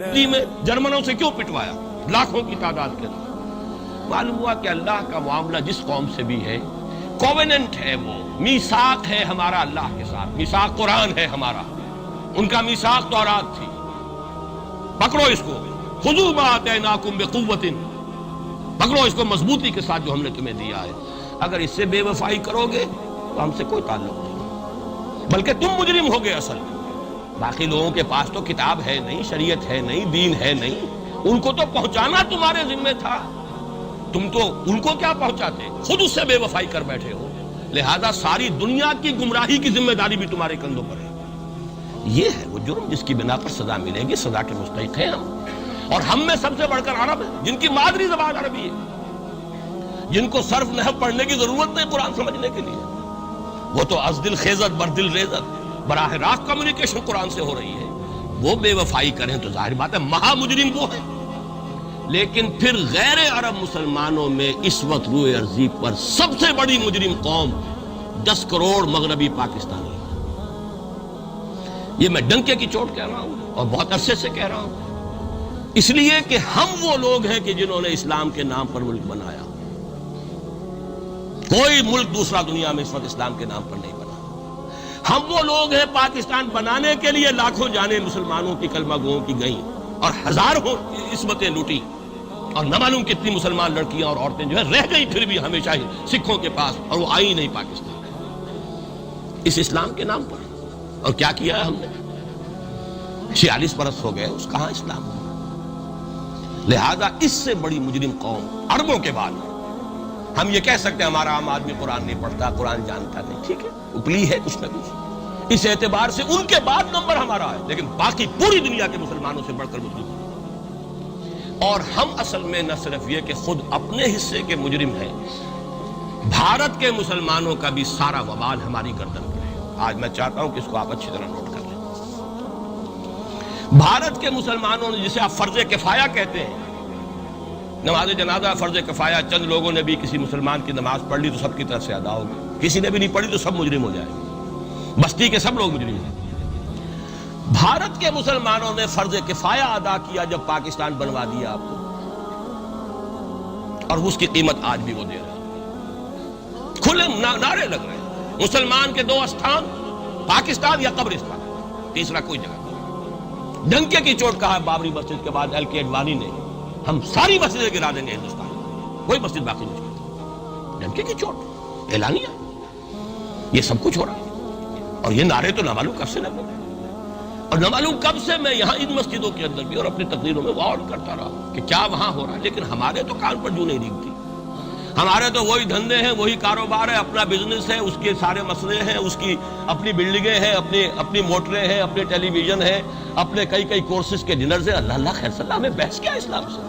دلی میں جرمنوں سے کیوں پٹوایا لاکھوں کی تعداد کے اندر؟ معلوم ہوا کہ اللہ کا معاملہ جس قوم سے بھی ہے کووننٹ ہے، وہ میثاق ہے ہمارا اللہ کے ساتھ، میثاق قرآن ہے ہمارا، ان کا میثاق تورات تھی، پکڑو اس کو، خذوا ما آتیناکم بقوۃ، پکڑو اس کو مضبوطی کے ساتھ جو ہم نے تمہیں دیا ہے۔ اگر اس سے بے وفائی کرو گے تو ہم سے کوئی تعلق نہیں، بلکہ تم مجرم ہوگے اصل میں۔ باقی لوگوں کے پاس تو کتاب ہے نہیں، شریعت ہے نہیں، دین ہے نہیں، ان کو تو پہنچانا تمہارے ذمہ تھا، تم تو ان کو کیا پہنچاتے، خود اس سے بے وفائی کر بیٹھے ہو، لہذا ساری دنیا کی گمراہی کی ذمہ داری بھی تمہارے کندھوں پر ہے۔ یہ ہے وہ جرم جس کی بنا پر سزا ملے گی، سزا کے مستحق ہیں ہم، اور ہم میں سب سے بڑھ کر عرب ہیں جن کی مادری زبان عربی ہے، جن کو صرف نحو پڑھنے کی ضرورت نہیں قرآن سمجھنے کے لیے، وہ تو از دل خیزت بر دل ریزت، براہ راست کمیونیکیشن قرآن سے ہو رہی ہے۔ وہ بے وفائی کریں تو ظاہر بات ہے مہا مجرم وہ ہے، لیکن پھر غیر عرب مسلمانوں میں اس وقت روئے ارضی پر سب سے بڑی مجرم قوم 10 کروڑ مغربی پاکستانی، یہ میں ڈنکے کی چوٹ کہہ رہا ہوں اور بہت عرصے سے کہہ رہا ہوں، اس لیے کہ ہم وہ لوگ ہیں کہ جنہوں نے اسلام کے نام پر ملک بنایا۔ کوئی ملک دوسرا دنیا میں اس وقت اسلام کے نام پر نہیں بنا۔ ہم وہ لوگ ہیں پاکستان بنانے کے لیے لاکھوں جانیں مسلمانوں کی کلمہ گوؤں کی گئیں اور ہزاروں عصمتیں لوٹی، اور نہ معلوم کتنی مسلمان لڑکیاں اور عورتیں جو ہے رہ گئی پھر بھی ہمیشہ ہی سکھوں کے پاس، اور وہ آئی نہیں پاکستان اس اسلام کے نام پر۔ اور کیا کیا ہے ہم نے؟ 46 برس ہو گئے، اس کہاں اسلام؟ لہذا اس سے بڑی مجرم قوم عربوں کے بعد ہم یہ کہہ سکتے ہیں ہمارا عام آدمی قرآن نہیں پڑھتا، قرآن جانتا نہیں، ٹھیک ہے، اپلی ہے کچھ نہ کچھ، اس اعتبار سے ان کے بعد نمبر ہمارا ہے، لیکن باقی پوری دنیا کے مسلمانوں سے بڑھ کر مجرم ہیں۔ اور ہم اصل میں نہ صرف یہ کہ خود اپنے حصے کے مجرم ہیں، بھارت کے مسلمانوں کا بھی سارا وبال ہماری گردن پر ہے۔ آج میں چاہتا ہوں کہ اس کو آپ اچھی طرح نوٹ کر لیں۔ بھارت کے مسلمانوں نے، جسے آپ فرض کفایہ کہتے ہیں، نماز جنازہ فرض کفایہ، چند لوگوں نے بھی کسی مسلمان کی نماز پڑھ لی تو سب کی طرف سے ادا ہوگی، کسی نے بھی نہیں پڑھی تو سب مجرم ہو جائیں گے، بستی کے سب لوگ مجرم ہیں۔ بھارت کے مسلمانوں نے فرض کفایہ ادا کیا جب پاکستان بنوا دیا آپ کو، اور اس کی قیمت آج بھی وہ دے رہا ہے۔ کھلے نعرے لگ رہے ہیں، مسلمان کے 2 استھان، پاکستان یا قبرستان، تیسرا کوئی جگہ نہیں۔ ڈنکے کی چوٹ کہا بابری مسجد کے بعد ایل کے اڈوانی نے، ہم ساری مسجدیں گرا دیں گے ہندوستان میں، کوئی مسجد باقی نہیں چھوڑیں۔ ڈنکے کی چوٹ اعلانیہ، یہ سب کچھ ہو رہا ہے، اور یہ نعرے تو نہ معلوم کب سے لگ رہے ہیں، اور نہ معلوم کب سے میں یہاں ان مسجدوں کے اندر بھی اور اپنی تقریروں میں وارن کرتا رہا کہ کیا وہاں ہو رہا ہے، لیکن ہمارے تو کان پر جو نہیں ریگتی، ہمارے تو وہی دھندے ہیں، وہی کاروبار ہے، اپنا بزنس ہے، اس کے سارے مسئلے ہیں، اس کی اپنی بلڈنگیں ہیں، اپنی موٹریں ہیں، اپنے ٹیلی ویژن ہیں، اپنے کئی کورسز کے ڈنرز ہیں۔ اللہ خیر صلی اللہ، ہمیں بحث کیا اسلام سے؟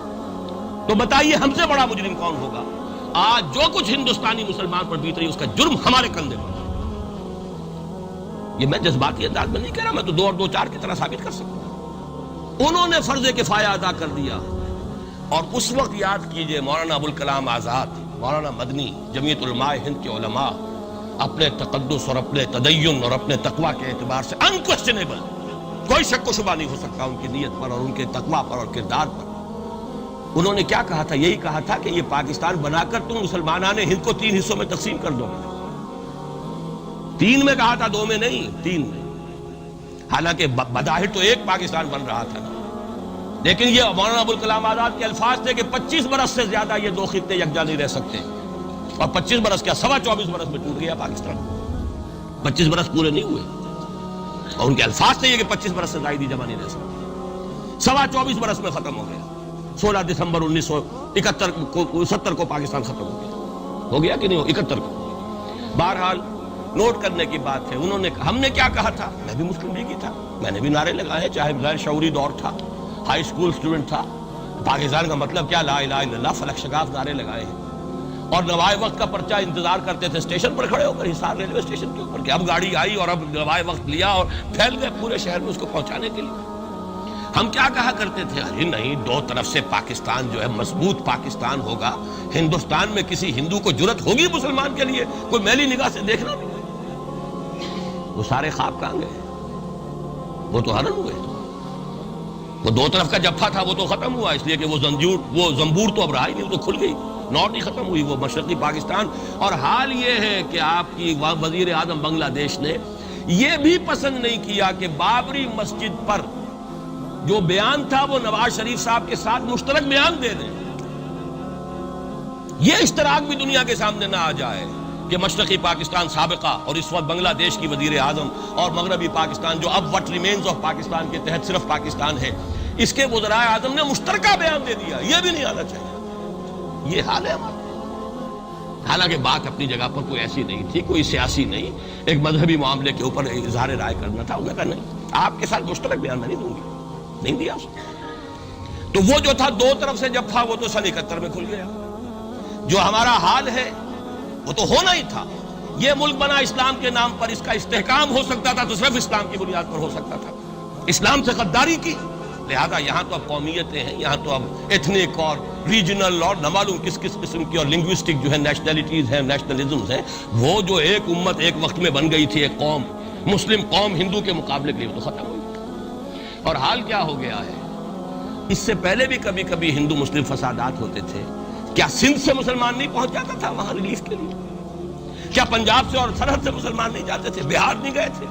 تو بتائیے ہم سے بڑا مجرم کون ہوگا؟ آج جو کچھ ہندوستانی مسلمان پر بیت رہی ہے اس کا جرم ہمارے کندھے پر ہے۔ یہ میں جذباتی انداز میں نہیں کہہ رہا، میں تو 2 اور 2 4 کی طرح ثابت کر سکتا ہوں۔ انہوں نے فرض کفایہ ادا کر دیا، اور اس وقت یاد کیجئے مولانا ابوالکلام آزاد، مولانا مدنی، جمعیت علماء ہند کے علماء اپنے تقدس اور اپنے تدین اور اپنے تقوی کے اعتبار سے انکویسچنیبل، کوئی شک و شبہ نہیں ہو سکتا ان کی نیت پر اور ان کے تقوی پر اور کردار پر، انہوں نے کیا کہا تھا؟ یہی کہا تھا کہ یہ پاکستان بنا کر تم مسلمانان ہند کو 3 حصوں میں تقسیم کر دو گے۔ 3 میں کہا تھا، 2 میں نہیں، 3 میں، حالانکہ بظاہر تو ایک پاکستان بن رہا تھا، لیکن یہ مولانا ابوالکلام آزاد کے الفاظ تھے کہ 25 برس سے زیادہ یہ 2 خطے یکجا نہیں رہ سکتے، اور 25 برس کیا، 24 برس میں ٹوٹ گیا پاکستان، 25 برس پورے نہیں ہوئے، اور ان کے الفاظ تھے یہ کہ 25 برس سے زائد ہی جمع نہیں رہ سکتے، 24 برس میں ختم ہو گیا۔ 16 دسمبر 1971 کو پاکستان ختم ہو گیا کہ نہیں ہو 71 کو۔ بہرحال نوٹ کرنے کی بات ہے، انہوں نے، ہم نے کیا کہا تھا؟ میں بھی مسلم لیگی تھا، میں نے بھی نعرے لگائے، چاہے غیر شعوری دور تھا، ہائی اسکول اسٹوڈنٹ تھا، پاکستان کا مطلب کیا، لا الہ الا اللہ، فلک شگاف نعرے لگائے ہیں، اور نوائے وقت کا پرچہ انتظار کرتے تھے اسٹیشن پر کھڑے ہو کر، حصار ریلوے اسٹیشن کے اوپر، کہ اب گاڑی آئی اور اب نوائے وقت لیا اور پھیل گئے پورے شہر میں اس کو پہنچانے کے لیے۔ ہم کیا کہا کرتے تھے؟ ارے نہیں، 2 طرف سے پاکستان جو ہے مضبوط پاکستان ہوگا، ہندوستان میں کسی ہندو کو جرت ہوگی مسلمان کے لیے کوئی میلی نگاہ سے دیکھنا بھی؟ وہ سارے خواب کہاں گئے؟ وہ تو ہرن ہوئے۔ وہ دو طرف کا جفا تھا وہ تو ختم ہوا، اس لیے کہ وہ زنبور تو اب رہا ہی نہیں، وہ تو کھل گئی، نوٹ ہی ختم ہوئی وہ مشرقی پاکستان۔ اور حال یہ ہے کہ آپ کی وزیر اعظم بنگلہ دیش نے یہ بھی پسند نہیں کیا کہ بابری مسجد پر جو بیان تھا وہ نواز شریف صاحب کے ساتھ مشترک بیان دے دیں۔ یہ اشتراک بھی دنیا کے سامنے نہ آ جائے کہ مشرقی پاکستان سابقہ اور اس وقت بنگلہ دیش کی وزیر اعظم اور مغربی پاکستان جو اب وٹ ریمینز آف پاکستان کے تحت صرف پاکستان ہے، اس کے وزرائے اعظم نے مشترکہ بیان دے دیا، یہ بھی نہیں آنا چاہیے۔ یہ حال ہے ہمارا۔ حالانکہ بات اپنی جگہ پر کوئی ایسی نہیں تھی، کوئی سیاسی نہیں، ایک مذہبی معاملے کے اوپر اظہار رائے کرنا تھا، انہوں نے کہا نہیں آپ کے ساتھ مشترک بیان میں نہیں دوں گی، نہیں دیا اس نے۔ تو وہ جو تھا دو طرف سے جب تھا وہ تو سن 71 میں کھل گیا۔ جو ہمارا حال ہے وہ تو ہونا ہی تھا۔ یہ ملک بنا اسلام کے نام پر، اس کا استحکام ہو سکتا تھا تو صرف اسلام کی بنیاد پر ہو سکتا تھا۔ اسلام سے غداری کی، لہذا یہاں تو اب قومیتیں ہیں، یہاں تو اب ایتھنک اور ریجنل اور نہ معلوم کس کس قسم کی اور لنگوسٹک جو ہے نیشنلٹیز ہیں، نیشنلزمز ہیں، وہ جو ایک امت ایک وقت میں بن گئی تھی، ایک قوم مسلم قوم ہندو کے مقابلے کے لیے، وہ تو ختم ہوئی۔ اور حال کیا ہو گیا ہے، اس سے پہلے بھی کبھی کبھی ہندو مسلم فسادات ہوتے تھے۔ کیا سندھ سے مسلمان نہیں پہنچ جاتا تھا وہاں ریلیف کے لیے؟ کیا پنجاب سے اور سرحد سے مسلمان نہیں جاتے تھے؟ بہار نہیں گئے تھے؟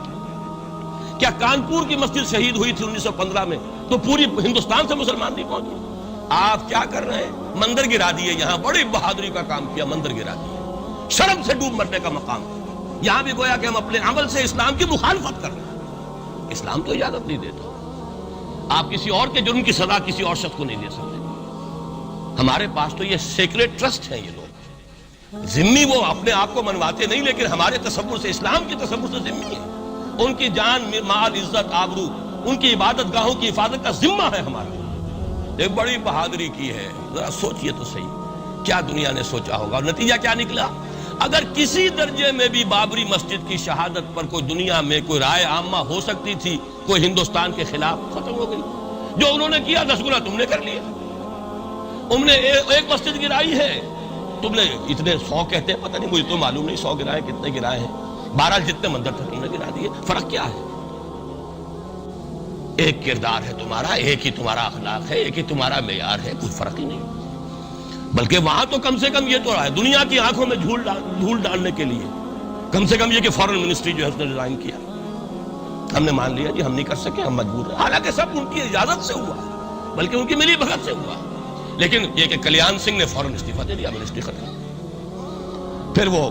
کیا کانپور کی مسجد شہید ہوئی تھی 1915 میں تو پوری ہندوستان سے مسلمان نہیں پہنچے؟ آپ کیا کر رہے ہیں؟ مندر گرا دیے، یہاں بڑی بہادری کا کام کیا، مندر گرا دیے، شرم سے ڈوب مرنے کا مقام۔ یہاں بھی گویا کہ ہم اپنے عمل سے اسلام کی مخالفت کر رہے ہیں۔ اسلام تو اجازت نہیں دیتا، آپ کسی اور کے جرم کی سزا کسی اور شخص کو نہیں دے سکتے۔ ہمارے پاس تو یہ سیکریٹ ٹرسٹ ہیں، یہ لوگ ذمہ وہ اپنے آپ کو منواتے نہیں، لیکن ہمارے تصور سے، اسلام کے تصور سے ذمہ ہے۔ ان کی جان مال عزت آبرو، ان کی عبادت گاہوں کی حفاظت کا ذمہ ہے ہمارا۔ ایک بڑی بہادری کی ہے، ذرا سوچئے تو صحیح کیا دنیا نے سوچا ہوگا، اور نتیجہ کیا نکلا؟ اگر کسی درجے میں بھی بابری مسجد کی شہادت پر کوئی دنیا میں کوئی رائے عامہ ہو سکتی تھی کوئی ہندوستان کے خلاف، ختم ہو گئی۔ جو انہوں نے کیا 10 گنا تم نے کر لیا۔ تم نے ایک مسجد گرائی ہے، تم نے اتنے 100 کہتے ہیں، پتہ نہیں مجھے تو معلوم نہیں 100 گرائے کتنے گرائے ہیں، بہرحال جتنے مندر تھے تم نے گرا دیے۔ فرق کیا ہے؟ ایک کردار ہے تمہارا، ایک ہی تمہارا اخلاق ہے، ایک ہی تمہارا معیار ہے، کوئی فرق ہی نہیں۔ بلکہ وہاں تو کم سے کم یہ تو رہا ہے، دنیا کی آنکھوں میں دھول ڈالنے کے لیے کم سے کم یہ کہ فارن منسٹری جو ہے اس نے ڈیزائن کیا، ہم نے مان لیا جی ہم نہیں کر سکے، ہم مجبور ہیں۔ حالانکہ سب ان کی اجازت سے ہوا، بلکہ ان کی ملی بھگت سے ہوا، لیکن یہ کہ کلیان سنگھ نے فوراً استعفیٰ دے دیا، منسٹری ختم۔ پھر وہ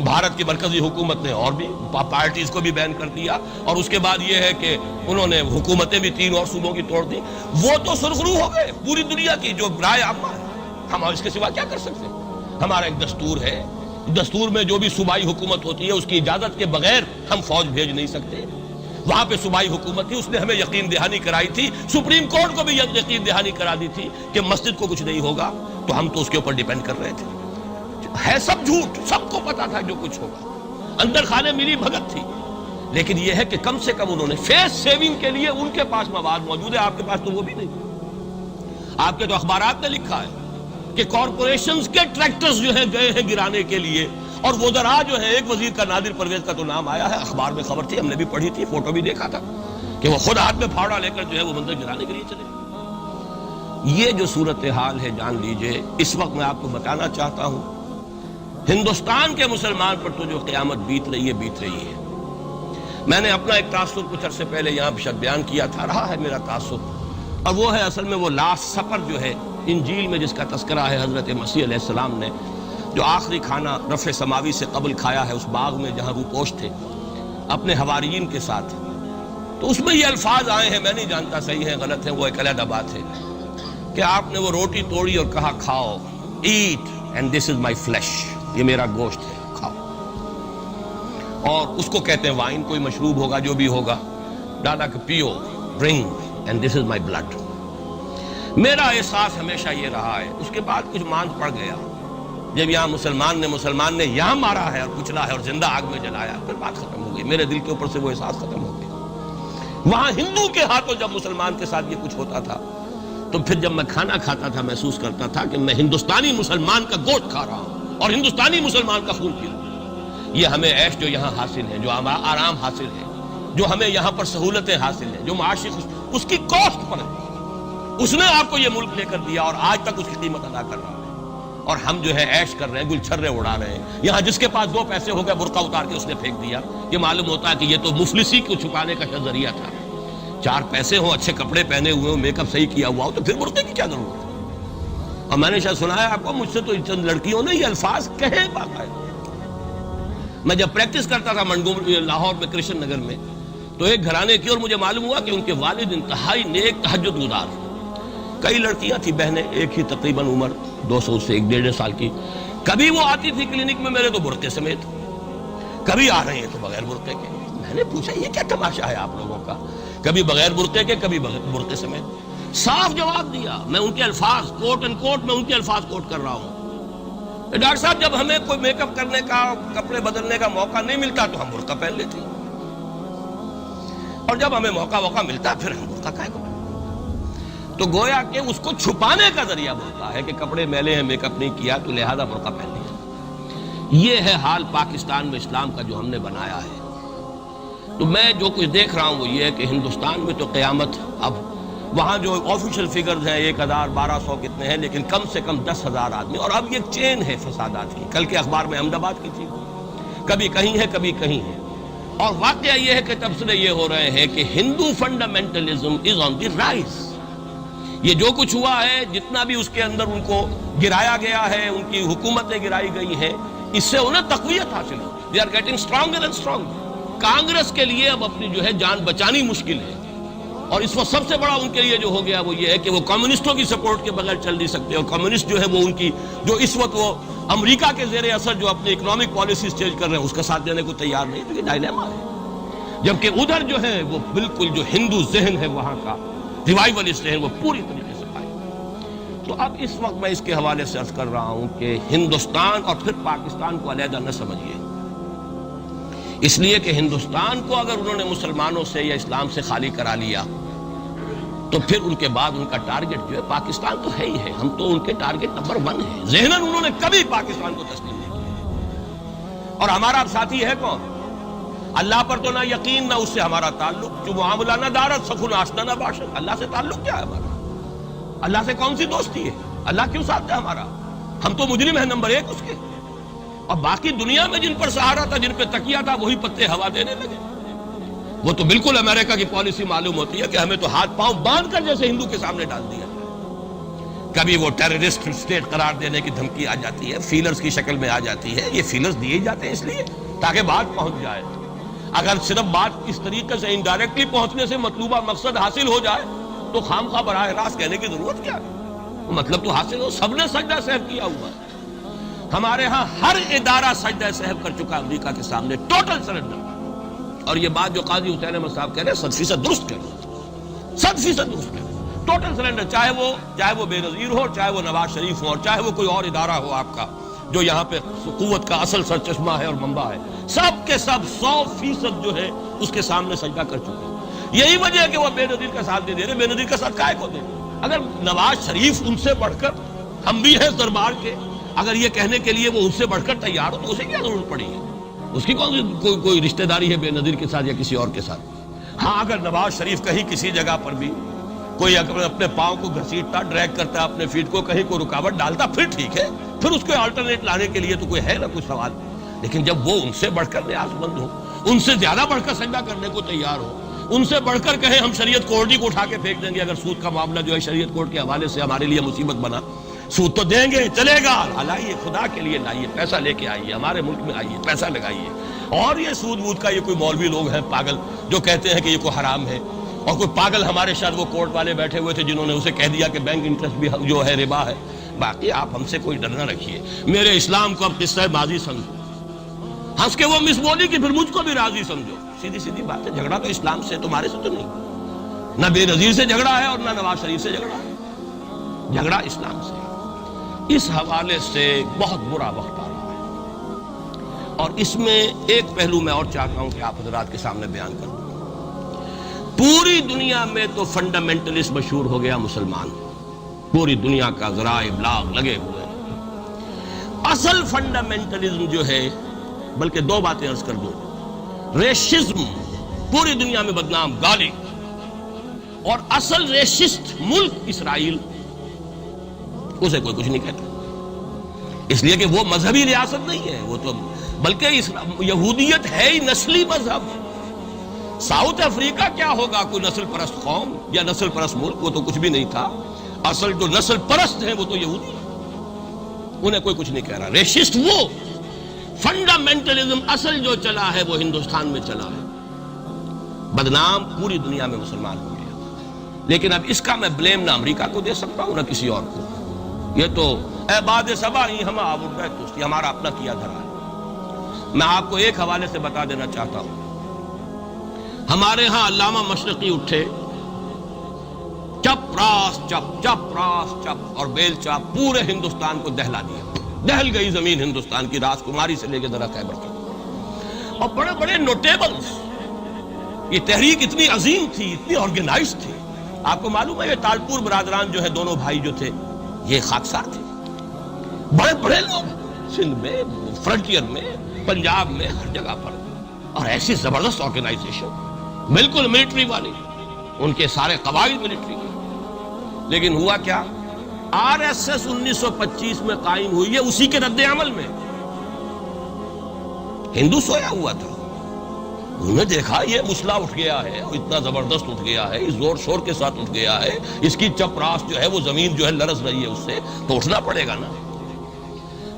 بھارت کی مرکزی حکومت نے اور بھی پارٹیز کو بھی بین کر دیا، اور اس کے بعد یہ ہے کہ انہوں نے حکومتیں بھی 3 اور صوبوں کی توڑ دی۔ وہ تو سرخرو ہو گئے پوری دنیا کی جو رائے عامہ ہے، ہم اس کے سوا کیا کر سکتے ہیں؟ ہمارا ایک دستور ہے، دستور میں جو بھی صوبائی حکومت ہوتی ہے اس کی اجازت کے بغیر ہم فوج بھیج نہیں سکتے۔ وہاں پہ صوبائی حکومت تھی، اس نے ہمیں یقین دہانی کرائی تھی، سپریم کورٹ کو بھی یقین دہانی کرا دی تھی کہ مسجد کو کچھ نہیں ہوگا، تو ہم تو اس کے اوپر ڈیپینڈ کر رہے تھے۔ ہے سب جھوٹ، سب کو پتا تھا جو کچھ ہوگا، اندر خانے ملی بھگت تھی، لیکن یہ ہے کہ کم سے کم انہوں نے فیس سیونگ کے لیے ان کے پاس مواد موجود ہے، آپ کے پاس تو وہ بھی نہیں۔ آپ کے تو اخبارات نے لکھا ہے کہ کارپوریشنز کے ٹریکٹرز جو ہیں گئے ہیں گرانے کے لیے، اور وزراء جو ہے، ایک وزیر کا نادر پرویز کا تو نام آیا ہے، اخبار میں خبر تھی، ہم نے بھی پڑھی تھی، فوٹو بھی دیکھا تھا کہ وہ خود ہاتھ میں پھاوڑا لے کر جو ہے وہ مندر گرانے کے لیے چلے۔ یہ جو صورتحال ہے جان لیجئے، اس وقت میں آپ کو بتانا چاہتا ہوں، ہندوستان کے مسلمان پر تو جو قیامت بیت رہی ہے۔ میں نے اپنا ایک تاثر کچھ عرصے پہلے یہاں شاید بیان کیا تھا، رہا ہے میرا تاثر، اور وہ ہے اصل میں وہ لاسٹ سپر جو ہے انجیل میں جس کا تذکرہ ہے، حضرت مسیح علیہ السلام نے جو آخری کھانا رفع سماوی سے قبل کھایا ہے اس باغ میں جہاں روپوش تھے اپنے حواریین کے ساتھ، تو اس میں یہ الفاظ آئے ہیں، میں نہیں جانتا صحیح ہیں غلط ہیں، وہ ایک علیحدہ بات ہے، کہ آپ نے وہ روٹی توڑی اور کہا کھاؤ، eat and this is my flesh, یہ میرا گوشت ہے، کھاؤ۔ اور اس کو کہتے ہیں وائن، کوئی مشروب ہوگا جو بھی ہوگا، ڈالا کہ پیو، drink and this is my blood. میرا احساس ہمیشہ یہ رہا ہے، اس کے بعد کچھ مانگ پڑ گیا، جب یہاں مسلمان نے یہاں مارا ہے اور کچلا ہے اور زندہ آگ میں جلایا، پھر بات ختم ہو گئی، میرے دل کے اوپر سے وہ احساس ختم ہو گیا۔ وہاں ہندو کے ہاتھوں جب مسلمان کے ساتھ یہ کچھ ہوتا تھا، تو پھر جب میں کھانا کھاتا تھا محسوس کرتا تھا کہ میں ہندوستانی مسلمان کا گوشت کھا رہا ہوں اور ہندوستانی مسلمان کا خون پی رہا ہوں۔ یہ ہمیں عیش جو یہاں حاصل ہے، جو آرام حاصل ہے، جو ہمیں یہاں پر سہولتیں حاصل ہیں، جو معاشی اس کی کاسٹ پر ہے، اس نے آپ کو یہ ملک لے کر دیا اور آج تک اس کی قیمت ادا کر رہا ہے، اور ہم جو ہے عیش کر رہے ہیں، گل چھرے اڑا رہے ہیں. یہاں جس کے پاس 2 پیسے ہو گئے برقع اتار کے اس نے پھینک دیا. یہ معلوم ہوتا ہے کہ یہ تو مفلسی کو چھپانے کا ذریعہ تھا. 4 پیسے ہوں، اچھے کپڑے پہنے ہوئے ہوں، میک اپ صحیح کیا ہوا ہو تو پھر برقعے کی کیا ضرورت ہے؟ اور میں نے شاید سنا ہے آپ کو، مجھ سے تو چند لڑکیوں نے یہ الفاظ کہے باقاعدہ. میں جب پریکٹس کرتا تھا لاہور میں کرشن نگر میں، تو ایک گھرانے کی، اور مجھے معلوم ہوا کہ ان کے والد انتہائی نیک تہجد گزار. کئی لڑکیاں تھیں بہنیں، ایک ہی تقریباً عمر 200 سے 1.5 سال کی. کبھی وہ آتی تھی کلینک میں میرے تو برقعے سمیت، کبھی آ رہے ہیں تو بغیر برقعے کے. میں نے پوچھا یہ کیا تماشا ہے آپ لوگوں کا، کبھی بغیر برقعے کے کبھی برقعے سمیت. صاف جواب دیا، میں ان کے الفاظ کوٹ اینڈ کوٹ میں ان کے الفاظ کوٹ کر رہا ہوں. ڈاکٹر صاحب جب ہمیں کوئی میک اپ کرنے کا، کپڑے بدلنے کا موقع نہیں ملتا تو ہم برقع پہن لیتے ہیں، اور جب ہمیں موقع ملتا پھر ہم برقع کائے کو. تو گویا کہ اس کو چھپانے کا ذریعہ برقع ہے کہ کپڑے میلے ہیں، میک اپ نہیں کیا تو لہذا برقع پہن لیا. یہ ہے حال پاکستان میں اسلام کا جو ہم نے بنایا ہے. تو میں جو کچھ دیکھ رہا ہوں وہ یہ ہے کہ ہندوستان میں تو قیامت، اب وہاں جو آفیشیل فگرز ہیں 1000 1200 کتنے ہیں، لیکن کم سے کم 10,000 آدمی، اور اب یہ چین ہے فسادات کی. کل کے اخبار میں احمد آباد کی تھی، کبھی کہیں ہے کبھی کہیں ہے. اور واقعہ یہ ہے کہ تبصرے یہ ہو رہے ہیں کہ ہندو فنڈامنٹلزم از آن دی رائز. یہ جو کچھ ہوا ہے، جتنا بھی اس کے اندر ان کو گرایا گیا ہے، ان کی حکومتیں گرائی گئی ہیں، اس سے انہیں تقویت حاصل ہو. They are getting stronger and stronger. Congress کے لیے اب اپنی جو ہے جان بچانی مشکل ہے، اور اس وقت سب سے بڑا ان کے لیے جو ہو گیا وہ یہ ہے کہ وہ کمیونسٹوں کی سپورٹ کے بغیر چل نہیں سکتے. اور کمیونسٹ جو ہے وہ ان کی جو اس وقت وہ امریکہ کے زیر اثر جو اپنی اکنامک پالیسیز چینج کر رہے ہیں اس کا ساتھ دینے کو تیار نہیں. تو یہ ڈائلیما ہے. جبکہ ادھر جو ہے وہ بالکل جو ہندو ذہن ہے وہاں کا ریوائولسٹ ذہن وہ پوری طریقے سے پائے. تو اب اس وقت میں اس کے حوالے سے عرض کر رہا ہوں کہ ہندوستان اور پھر پاکستان کو علیحدہ نہ سمجھیے، اس لیے کہ ہندوستان کو اگر انہوں نے مسلمانوں سے یا اسلام سے خالی کرا لیا تو پھر ان کے بعد ان کا ٹارگٹ جو ہے پاکستان تو ہے ہی ہے. ہم تو ان کے ٹارگٹ نمبر 1 ہیں. ذہناً انہوں نے کبھی پاکستان کو تسلیم نہیں کیا. اور ہمارا اب ساتھی ہے کون؟ اللہ پر تو نہ یقین نہ اس سے ہمارا تعلق. جو معاملہ نہ دارت سخن آشنا نہ باشد. اللہ سے تعلق کیا ہے ہمارا؟ اللہ سے کون سی دوستی ہے؟ اللہ کیوں ساتھ ہے ہمارا؟ ہم تو مجرم ہیں نمبر 1 اس کے. اور باقی دنیا میں جن پر سہارا تھا، جن پہ تکیہ تھا، وہی پتے ہوا دینے لگے. وہ تو بالکل امریکہ کی پالیسی معلوم ہوتی ہے کہ ہمیں تو ہاتھ پاؤں باندھ کر جیسے ہندو کے سامنے ڈال دیا. کبھی وہ ٹیررسٹ اسٹیٹ قرار دینے کی دھمکی آ جاتی ہے، فیلرز کی شکل میں آ جاتی ہے. یہ فیلرز دیے جاتے ہیں اس لیے تاکہ بات پہنچ جائے. اگر صرف بات اس طریقے سے انڈائریکٹلی پہنچنے سے مطلوبہ مقصد حاصل ہو جائے تو خام خواہ براہ راست کہنے کی ضرورت کیا ہے؟ مطلب تو حاصل ہو. سب نے سجدہ سہو کیا ہوا ہے. ہمارے ہاں ہر ادارہ سجدہ سہو کر چکا امریکہ کے سامنے، ٹوٹل سرنڈر. اور یہ بات جو قاضی حسین احمد صاحب کہہ رہے ہیں 100% درست کہہ رہے ہیں، 100% درست کہہ رہے ہیں. ٹوٹل سرنڈر، چاہے وہ بے نظیر ہو، چاہے وہ نواز شریف ہو، اور چاہے وہ کوئی اور ادارہ ہو آپ کا جو یہاں پہ قوت کا اصل سرچشمہ ہے اور منبع ہے، سب کے سب 100% جو ہے اس کے سامنے سجدہ کر چکے ہیں. یہی وجہ ہے کہ وہ بے نظیر کا ساتھ نہیں دے رہے. بے نظیر کا ساتھ کائے کو دے رہے؟ اگر نواز شریف ان سے بڑھ کر، ہم بھی ہیں دربار کے، اگر یہ کہنے کے لیے وہ ان سے بڑھ کر تیار ہو تو اسے کیا ضرورت پڑی ہے؟ اس کی کون سی کوئی رشتہ داری ہے بے نظیر کے ساتھ یا کسی اور کے ساتھ؟ ہاں اگر نواز شریف کہیں کسی جگہ پر بھی کوئی اپنے پاؤں کو گھسیٹتا، ڈریگ کرتا اپنے فیٹ کو، کہیں کوئی رکاوٹ ڈالتا، پھر ٹھیک ہے، پھر اس کو آلٹرنیٹ لانے کے لیے تو کوئی ہے نا کوئی سوال. لیکن جب وہ ان سے بڑھ کر نیاز مند ہو، ان سے زیادہ بڑھ کر سجدہ کرنے کو تیار ہو، ان سے بڑھ کر کہیں ہم شریعت کورٹ ہی کو اٹھا کے پھینک دیں گے اگر سود کا معاملہ جو ہے شریعت کورٹ کے حوالے سے ہمارے لیے مصیبت بنا، سود تو دیں گے، چلے گا، لائیے خدا کے لیے لائیے، پیسہ لے کے آئیے، ہمارے ملک میں آئیے، پیسہ لگائیے. اور یہ سود وود کا یہ کوئی مولوی لوگ ہیں پاگل جو کہتے ہیں کہ یہ کوئی حرام ہے، اور کوئی پاگل ہمارے شاید وہ کورٹ والے بیٹھے ہوئے تھے جنہوں نے اسے کہہ دیا کہ بینک انٹرسٹ بھی جو ہے ربا ہے. باقی آپ ہم سے کوئی ڈر نہ رکھیے. میرے اسلام کو اب قصہ ماضی سمجھو، ہنس کے وہ مس بولی کہ پھر مجھ کو بھی راضی سمجھو. سیدھی بات ہے. جھگڑا تو اسلام سے تمہارے سے تو نہیں، نہ بے نظیر سے جھگڑا ہے اور نہ نواز شریف سے جھگڑا ہے، جھگڑا اسلام سے. اس حوالے سے بہت برا وقت آ رہا ہے، اور اس میں ایک پہلو میں اور چاہتا ہوں کہ آپ حضرات کے سامنے بیان کر دوں. پوری دنیا میں تو فنڈامنٹلسٹ مشہور ہو گیا مسلمان، پوری دنیا کا ذرائع ابلاغ لگے ہوئے ہیں. اصل فنڈامنٹلزم جو ہے، بلکہ 2 باتیں عرض کر دوں، ریشزم پوری دنیا میں بدنام، گالی، اور اصل ریشسٹ ملک اسرائیل، اسے کوئی کچھ نہیں کہتا، اس لیے کہ وہ مذہبی ریاست نہیں ہے، وہ تو بلکہ یہودیت ہے ہی نسلی مذہب۔ ساؤتھ افریقہ کیا ہوگا کوئی نسل پرست قوم یا نسل پرست ملک؟ وہ تو کچھ بھی نہیں تھا۔ اصل جو نسل پرست ہیں وہ تو یہودی ہیں، انہیں کوئی کچھ نہیں کہہ رہا۔ ریشسٹ وہ فنڈامنٹلزم اصل جو چلا ہے وہ ہندوستان میں چلا ہے، بدنام پوری دنیا میں مسلمان ہو گیا۔ لیکن اب اس کا میں بلیم نہ امریکہ کو دے سکتا ہوں نہ کسی اور کو، یہ تو اے باد سبا ہی ہم آبود گئے تو ہمارا اپنا کیا دھرا ہے۔ میں آپ کو ایک حوالے سے بتا دینا چاہتا ہوں، ہمارے ہاں علامہ مشرقی اٹھے، چپ راس چپ چپ راس چپ اور بیل چاپ پورے ہندوستان کو دہلا دیا، دہل گئی زمین ہندوستان کی، راس کماری سے لے کے ذرا خیبر تک، اور بڑے بڑے نوٹیبلز۔ یہ تحریک اتنی عظیم تھی، اتنی آرگنائز تھی۔ آپ کو معلوم ہے یہ تالپور برادران جو ہے، دونوں بھائی جو تھے، یہ خاکسار تھے، بڑے بڑے لوگ، سندھ میں، فرنٹیئر میں، پنجاب میں، ہر جگہ پر، اور ایسی زبردست آرگنائزیشن، بالکل ملٹری والی، ان کے سارے قواعد ملٹری کے۔ لیکن ہوا کیا؟ آر ایس ایس 1925 میں قائم ہوئی ہے، اسی کے رد عمل میں۔ ہندو سویا ہوا تھا، انہوں نے دیکھا یہ مسئلہ اٹھ گیا ہے، اتنا زبردست اٹھ گیا ہے، اس زور شور کے ساتھ اٹھ گیا ہے، اس کی چپراس جو ہے وہ زمین جو ہے لرز رہی ہے، اس سے تو اٹھنا پڑے گا نا۔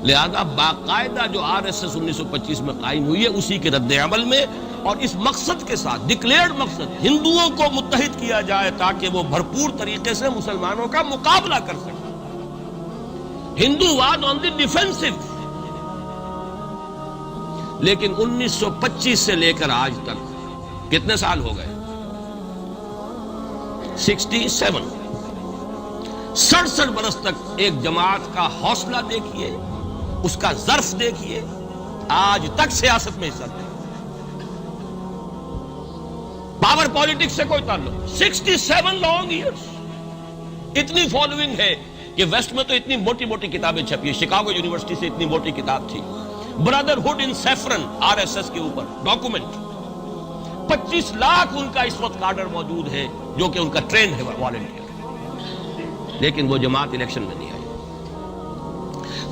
لہذا باقاعدہ جو آر ایس ایس 1925 میں قائم ہوئی ہے، اسی کے رد عمل میں، اور اس مقصد کے ساتھ، ڈکلیئرڈ مقصد، ہندوؤں کو متحد کیا جائے تاکہ وہ بھرپور طریقے سے مسلمانوں کا مقابلہ کر سکیں۔ ہندو واد آن دی ڈیفینسو۔ لیکن 1925 سے لے کر آج تک کتنے سال ہو گئے؟ 67 برس تک ایک جماعت کا حوصلہ دیکھیے، اس کا ظرف دیکھیے، آج تک سیاست میں حصہ نہیں، پاور پالیٹکس سے کوئی تعلق۔ 67 لانگ ایئرس، اتنی فالوئنگ ہے کہ ویسٹ میں تو اتنی موٹی موٹی کتابیں چھپی ہیں، شکاگو یونیورسٹی سے اتنی موٹی کتاب تھی، برادرہڈ ان سیفرن، آر ایس ایس کے اوپر ڈاکومنٹ۔ 25 لاکھ ان کا اس وقت کارڈر موجود ہے جو کہ ان کا ٹرین ہے، والنٹیئر۔ لیکن وہ جماعت الیکشن میں نہیں آئی۔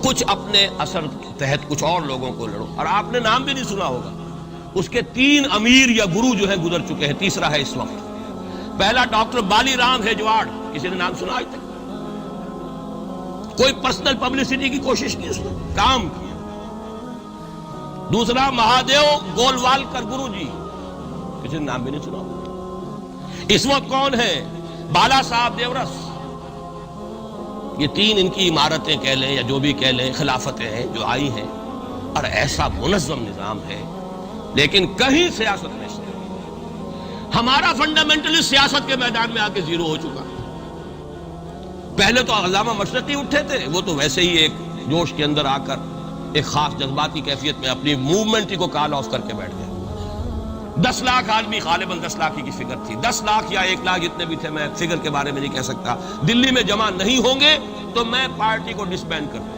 کچھ اپنے اثر کے تحت کچھ اور لوگوں کو لڑو، اور آپ نے نام بھی نہیں سنا ہوگا، اس کے 3 امیر یا گرو جو ہے گزر چکے ہیں، تیسرا ہے اس وقت۔ پہلا ڈاکٹر بالی رام ہیجواڑ، کسی نے نام سنا آج تک؟ کوئی پرسنل پبلسٹی کی کوشش کی، اس نے کام کیا۔ دوسرا مہادیو گولوالکر گرو جی، کسی نے نام بھی نہیں سنا۔ اس وقت کون ہے؟ بالا صاحب دیورس۔ یہ 3 ان کی عمارتیں کہہ لیں یا جو بھی کہہ لیں، خلافتیں ہیں جو آئی ہیں، اور ایسا منظم نظام ہے، لیکن کہیں سیاست میں سے ہمارا فنڈامنٹلسٹ سیاست کے میدان میں آ کے زیرو ہو چکا۔ پہلے تو علامہ مشرقی اٹھے تھے، وہ تو ویسے ہی ایک جوش کے اندر آ کر ایک خاص جذباتی کیفیت میں اپنی موومنٹ کو کال آف کر کے بیٹھ گئے۔ 10 لاکھ آدمی، غالباً 10 لاکھ کی فگر تھی، 10 لاکھ یا 1 لاکھ جتنے بھی تھے، میں فگر کے بارے میں نہیں کہہ سکتا، دلی میں جمع نہیں ہوں گے تو میں پارٹی کو ڈسبینڈ کر دوں۔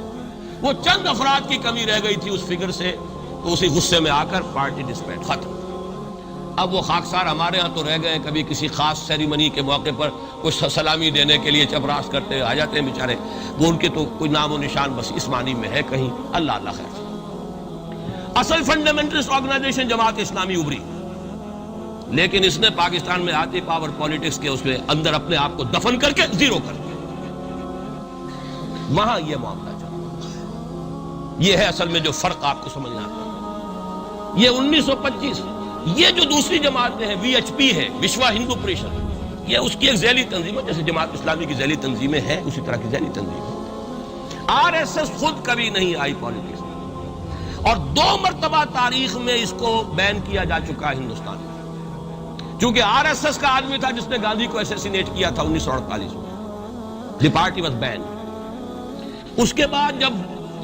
وہ چند افراد کی کمی رہ گئی تھی اس فگر سے، تو اسی غصے میں آ کر پارٹی ڈسبینڈ، ختم۔ اب وہ خاکسار ہمارے ہاں تو رہ گئے، کبھی کسی خاص سیریمنی کے موقع پر کچھ سلامی دینے کے لیے چپراس کرتے آ جاتے ہیں بیچارے، وہ ان کے تو کوئی نام و نشان بس اس معنی میں ہے کہیں، اللہ اللہ خیر۔ اصل فنڈامنٹلسٹ آرگنائزیشن جماعت اسلامی ابھری، لیکن اس نے پاکستان میں آتی پاور پالیٹکس کے اس میں اندر اپنے آپ کو دفن کر کے زیرو کر دیا۔ وہاں یہ معاملہ چلا، یہ ہے اصل میں جو فرق آپ کو سمجھنا ہے۔ یہ 1925، یہ جو دوسری جماعتیں ہیں، وی ایچ پی ہے، وشوا ہندو پریشد، یہ اس کی ایک ذیلی تنظیم ہے، جیسے جماعت اسلامی کی ذیلی تنظیمیں ہیں اسی طرح کی ذیلی تنظیم ہے۔ آر ایس ایس خود کبھی نہیں آئی پالیٹکس میں، اور 2 مرتبہ تاریخ میں اس کو بین کیا جا چکا ہے ہندوستان میں، چونکہ آر ایس ایس کا آدمی تھا جس نے گاندھی کو ایسیسینیٹ کیا تھا 1948 میں، دی پارٹی واز بین۔ اس کے بعد جب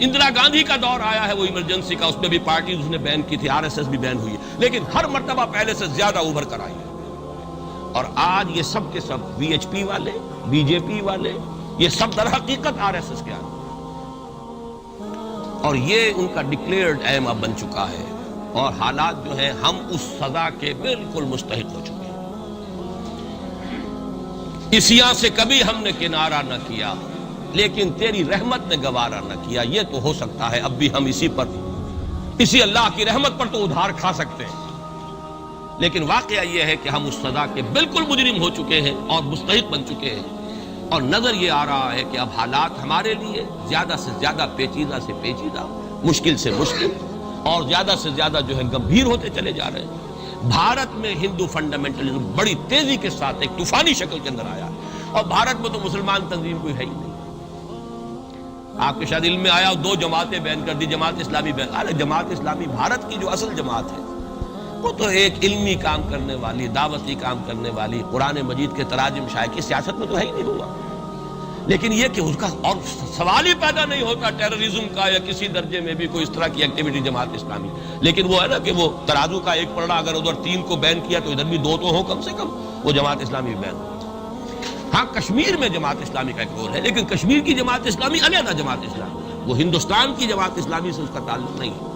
اندرا گاندھی کا دور آیا ہے وہ ایمرجنسی کا، اس میں بھی پارٹیز اس نے بین کی تھی، آر ایس ایس بھی بین ہوئی ہے، لیکن ہر مرتبہ پہلے سے زیادہ ابھر کر آئی ہے۔ اور آج یہ سب کے سب وی ایچ پی والے، بی جے پی والے، یہ سب در حقیقت آر ایس ایس کے آدمی، اور یہ ان کا ڈکلیئرڈ ایم اب بن چکا ہے، اور حالات جو ہیں ہم اس سزا کے بالکل مستحق ہو چکے ہیں۔ اسیاں سے کبھی ہم نے کنارہ نہ کیا، لیکن تیری رحمت نے گوارا نہ کیا۔ یہ تو ہو سکتا ہے اب بھی ہم اسی اللہ کی رحمت پر تو ادھار کھا سکتے ہیں، لیکن واقعہ یہ ہے کہ ہم اس سزا کے بالکل مجرم ہو چکے ہیں اور مستحق بن چکے ہیں، اور نظر یہ آ رہا ہے کہ اب حالات ہمارے لیے زیادہ سے زیادہ پیچیدہ سے پیچیدہ، مشکل سے مشکل اور زیادہ سے زیادہ جو ہے گمبھیر ہوتے چلے جا رہے ہیں۔ بھارت میں ہندو فنڈامنٹلزم بڑی تیزی کے ساتھ ایک طوفانی شکل کے اندر آیا، اور بھارت میں تو مسلمان تنظیم کوئی ہے ہی نہیں۔ آپ کے شاید علم میں آیا 2 جماعتیں بین کر دی، جماعت اسلامی بین۔ ارے جماعت اسلامی بھارت کی جو اصل جماعت ہے وہ تو ایک علمی کام کرنے والی، دعوتی کام کرنے والی، قرآن مجید کے تراجم شائع کی سیاست میں تو ہے ہی نہیں ہوا، لیکن یہ کہ اس کا اور سوال ہی پیدا نہیں ہوتا ٹیررزم کا یا کسی درجے میں بھی کوئی اس طرح کی ایکٹیویٹی جماعت اسلامی، لیکن وہ ہے نا کہ وہ ترازو کا ایک پلڑا اگر ادھر 3 کو بین کیا تو ادھر بھی 2 تو ہو کم سے کم، وہ جماعت اسلامی بین ہو۔ ہاں کشمیر میں جماعت اسلامی کا ایک رول ہے، لیکن کشمیر کی جماعت اسلامی علیحدہ جماعت اسلامی ہے، وہ ہندوستان کی جماعت اسلامی سے اس کا تعلق نہیں ہے۔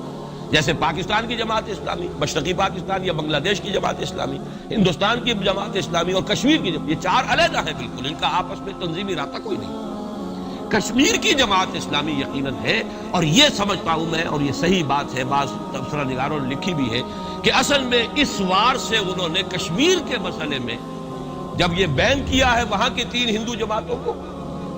جیسے پاکستان کی جماعت اسلامی، مشرقی پاکستان یا بنگلہ دیش کی جماعت اسلامی، ہندوستان کی جماعت اسلامی اور کشمیر کی یہ 4 علیحدہ ہیں بالکل، ان کا آپس میں تنظیمی رابطہ کوئی نہیں۔ کشمیر کی جماعت اسلامی یقیناً ہے، اور یہ سمجھتا ہوں میں، اور یہ صحیح بات ہے، بعض تبصرہ نگاروں نے لکھی بھی ہے کہ اصل میں اس وار سے انہوں نے کشمیر کے مسئلے میں جب یہ بین کیا ہے وہاں کی 3 ہندو جماعتوں کو،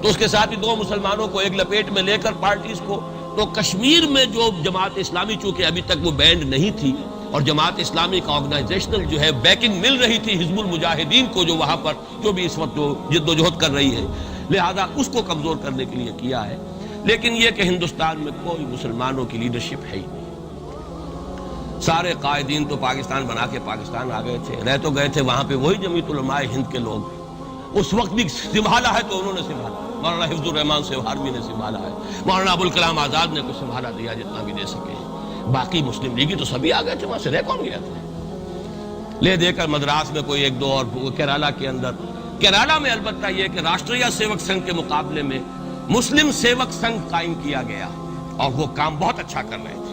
تو اس کے ساتھ ہی 2 مسلمانوں کو ایک لپیٹ میں لے کر پارٹیز کو، تو کشمیر میں جو جماعت اسلامی چونکہ ابھی تک وہ بینڈ نہیں تھی، اور جماعت اسلامی کا آرگنائزیشنل جو ہے بیکنگ مل رہی تھی حزب المجاہدین کو، جو وہاں پر جو بھی اس وقت جو جد و جہد کر رہی ہے، لہذا اس کو کمزور کرنے کے لیے کیا ہے۔ لیکن یہ کہ ہندوستان میں کوئی مسلمانوں کی لیڈرشپ ہے ہی نہیں، سارے قائدین تو پاکستان بنا کے پاکستان آ گئے تھے، رہ تو گئے تھے وہاں پہ وہی جمعیت علماء ہند کے لوگ، اس وقت بھی سنبھالا ہے تو انہوں نے سنبھالا، مولانا حفظ الرحمان سہاروی نے سنبھالا ہے، مولانا ابوالکلام آزاد نے کچھ سنبھالا دیا جتنا بھی دے سکے، باقی مسلم لیگی تو سبھی آ گئے تھے، وہاں سے رہ کون گیا تھا؟ لے دے کر مدراس میں کوئی 1-2 اور کیرالا کے اندر، کیرالا میں البتہ یہ کہ راشٹریہ سیوک سنگھ کے مقابلے میں مسلم سیوک سنگھ قائم کیا گیا، اور وہ کام بہت اچھا کر رہے تھے۔